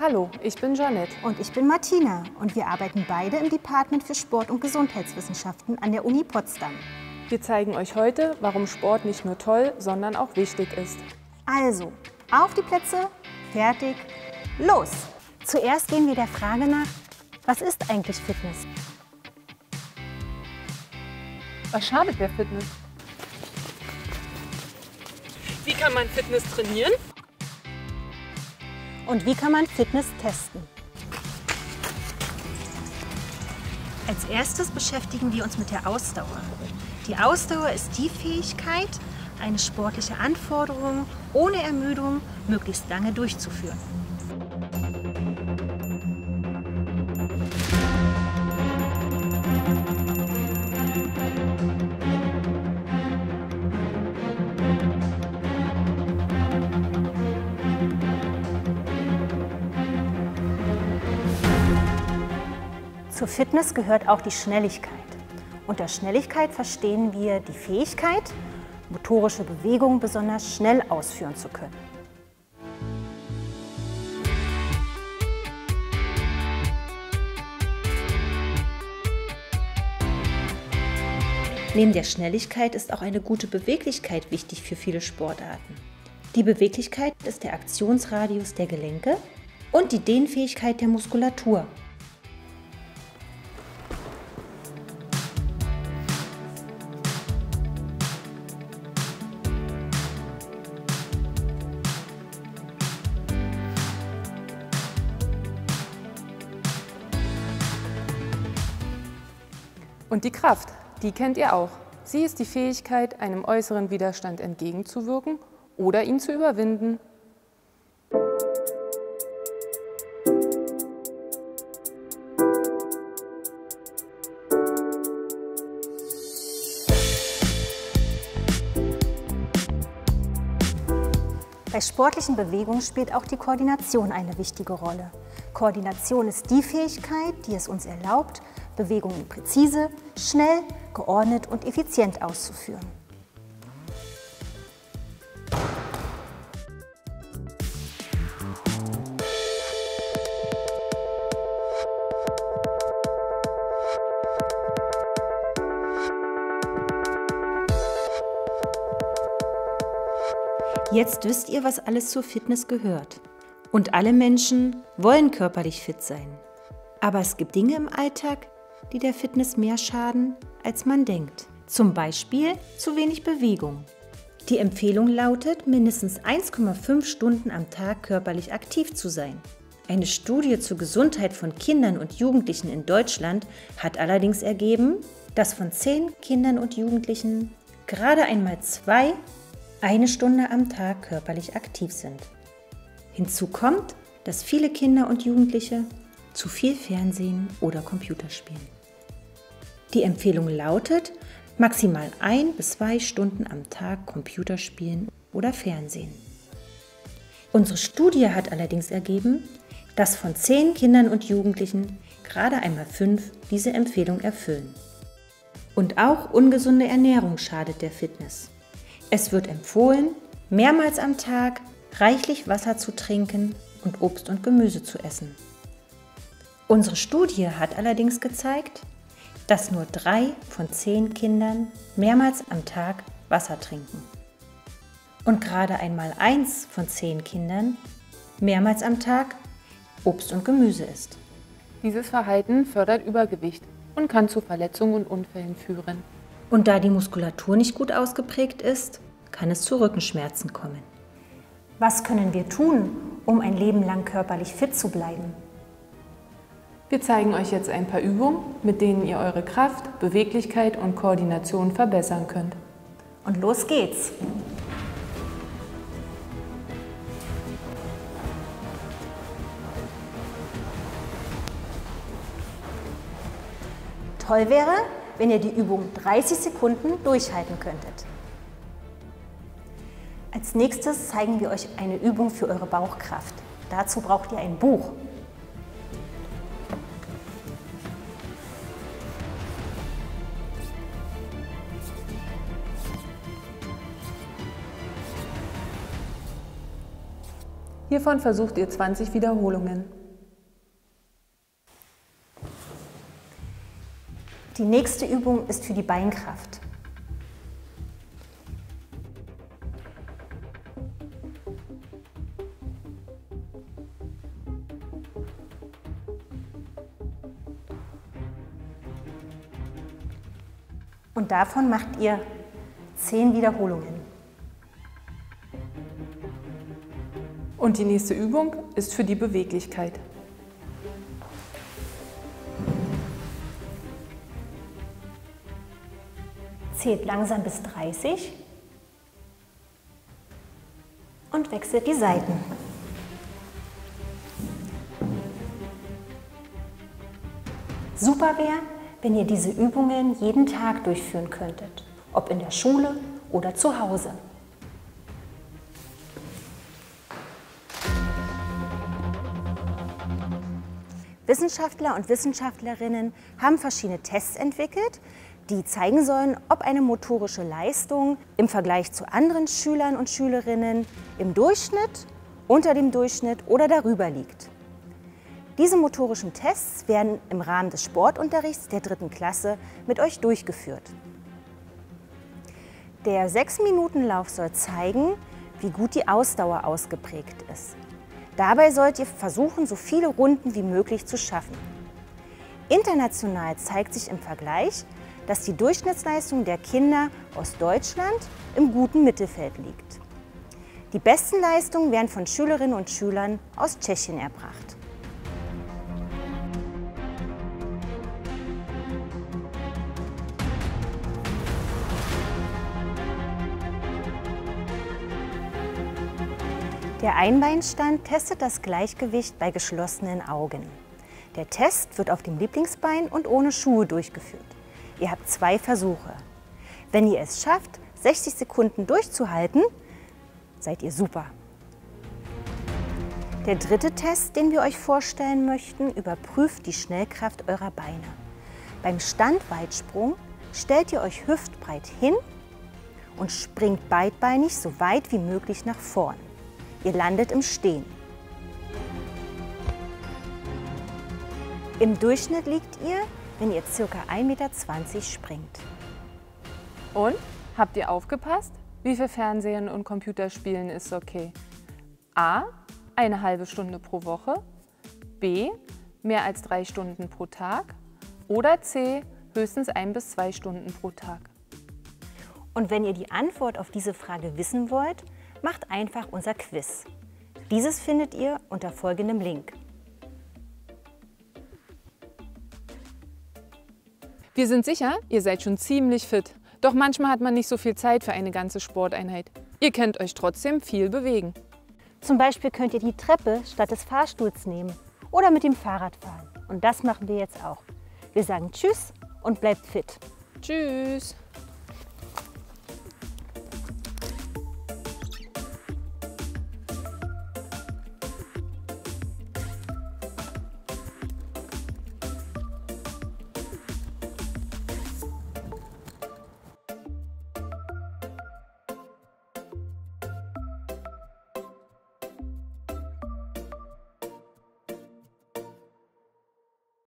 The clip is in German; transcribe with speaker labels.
Speaker 1: Hallo, ich bin Jeanette.
Speaker 2: Und ich bin Martina und wir arbeiten beide im Department für Sport- und Gesundheitswissenschaften an der Uni Potsdam.
Speaker 1: Wir zeigen euch heute, warum Sport nicht nur toll, sondern auch wichtig ist.
Speaker 2: Also, auf die Plätze, fertig, los! Zuerst gehen wir der Frage nach, was ist eigentlich Fitness?
Speaker 1: Was schadet der Fitness? Wie kann man Fitness trainieren?
Speaker 2: Und wie kann man Fitness testen? Als erstes beschäftigen wir uns mit der Ausdauer. Die Ausdauer ist die Fähigkeit, eine sportliche Anforderung ohne Ermüdung möglichst lange durchzuführen. Zur Fitness gehört auch die Schnelligkeit. Unter Schnelligkeit verstehen wir die Fähigkeit, motorische Bewegungen besonders schnell ausführen zu können. Neben der Schnelligkeit ist auch eine gute Beweglichkeit wichtig für viele Sportarten. Die Beweglichkeit ist der Aktionsradius der Gelenke und die Dehnfähigkeit der Muskulatur.
Speaker 1: Und die Kraft, die kennt ihr auch. Sie ist die Fähigkeit, einem äußeren Widerstand entgegenzuwirken oder ihn zu überwinden.
Speaker 2: Bei sportlichen Bewegungen spielt auch die Koordination eine wichtige Rolle. Koordination ist die Fähigkeit, die es uns erlaubt, Bewegungen präzise, schnell, geordnet und effizient auszuführen. Jetzt wisst ihr, was alles zur Fitness gehört. Und alle Menschen wollen körperlich fit sein. Aber es gibt Dinge im Alltag, die der Fitness mehr schaden, als man denkt. Zum Beispiel zu wenig Bewegung. Die Empfehlung lautet, mindestens 1,5 Stunden am Tag körperlich aktiv zu sein. Eine Studie zur Gesundheit von Kindern und Jugendlichen in Deutschland hat allerdings ergeben, dass von 10 Kindern und Jugendlichen gerade einmal 2 eine Stunde am Tag körperlich aktiv sind. Hinzu kommt, dass viele Kinder und Jugendliche zu viel Fernsehen oder Computer spielen. Die Empfehlung lautet, maximal 1 bis 2 Stunden am Tag Computer spielen oder Fernsehen. Unsere Studie hat allerdings ergeben, dass von 10 Kindern und Jugendlichen gerade einmal 5 diese Empfehlung erfüllen. Und auch ungesunde Ernährung schadet der Fitness. Es wird empfohlen, mehrmals am Tag reichlich Wasser zu trinken und Obst und Gemüse zu essen. Unsere Studie hat allerdings gezeigt, dass nur 3 von 10 Kindern mehrmals am Tag Wasser trinken. Und gerade einmal 1 von 10 Kindern mehrmals am Tag Obst und Gemüse isst.
Speaker 1: Dieses Verhalten fördert Übergewicht und kann zu Verletzungen und Unfällen führen.
Speaker 2: Und da die Muskulatur nicht gut ausgeprägt ist, kann es zu Rückenschmerzen kommen. Was können wir tun, um ein Leben lang körperlich fit zu bleiben?
Speaker 1: Wir zeigen euch jetzt ein paar Übungen, mit denen ihr eure Kraft, Beweglichkeit und Koordination verbessern könnt.
Speaker 2: Und los geht's! Toll wäre, wenn ihr die Übung 30 Sekunden durchhalten könntet. Als nächstes zeigen wir euch eine Übung für eure Bauchkraft. Dazu braucht ihr ein Buch.
Speaker 1: Hiervon versucht ihr 20 Wiederholungen.
Speaker 2: Die nächste Übung ist für die Beinkraft. Und davon macht ihr 10 Wiederholungen.
Speaker 1: Und die nächste Übung ist für die Beweglichkeit.
Speaker 2: Zählt langsam bis 30 und wechselt die Seiten. Super wäre, wenn ihr diese Übungen jeden Tag durchführen könntet, ob in der Schule oder zu Hause. Wissenschaftler und Wissenschaftlerinnen haben verschiedene Tests entwickelt, die zeigen sollen, ob eine motorische Leistung im Vergleich zu anderen Schülern und Schülerinnen im Durchschnitt, unter dem Durchschnitt oder darüber liegt. Diese motorischen Tests werden im Rahmen des Sportunterrichts der 3. Klasse mit euch durchgeführt. Der 6-Minuten-Lauf soll zeigen, wie gut die Ausdauer ausgeprägt ist. Dabei sollt ihr versuchen, so viele Runden wie möglich zu schaffen. International zeigt sich im Vergleich, dass die Durchschnittsleistung der Kinder aus Deutschland im guten Mittelfeld liegt. Die besten Leistungen werden von Schülerinnen und Schülern aus Tschechien erbracht. Der Einbeinstand testet das Gleichgewicht bei geschlossenen Augen. Der Test wird auf dem Lieblingsbein und ohne Schuhe durchgeführt. Ihr habt 2 Versuche. Wenn ihr es schafft, 60 Sekunden durchzuhalten, seid ihr super. Der 3. Test, den wir euch vorstellen möchten, überprüft die Schnellkraft eurer Beine. Beim Standweitsprung stellt ihr euch hüftbreit hin und springt beidbeinig so weit wie möglich nach vorn. Ihr landet im Stehen. Im Durchschnitt liegt ihr, wenn ihr ca. 1,20 Meter springt.
Speaker 1: Und? Habt ihr aufgepasst? Wie viel Fernsehen und Computerspielen ist okay? A. Eine halbe Stunde pro Woche. B. Mehr als 3 Stunden pro Tag. Oder C. Höchstens 1 bis 2 Stunden pro Tag.
Speaker 2: Und wenn ihr die Antwort auf diese Frage wissen wollt, macht einfach unser Quiz. Dieses findet ihr unter folgendem Link.
Speaker 1: Wir sind sicher, ihr seid schon ziemlich fit. Doch manchmal hat man nicht so viel Zeit für eine ganze Sporteinheit. Ihr könnt euch trotzdem viel bewegen.
Speaker 2: Zum Beispiel könnt ihr die Treppe statt des Fahrstuhls nehmen oder mit dem Fahrrad fahren. Und das machen wir jetzt auch. Wir sagen Tschüss und bleibt fit.
Speaker 1: Tschüss!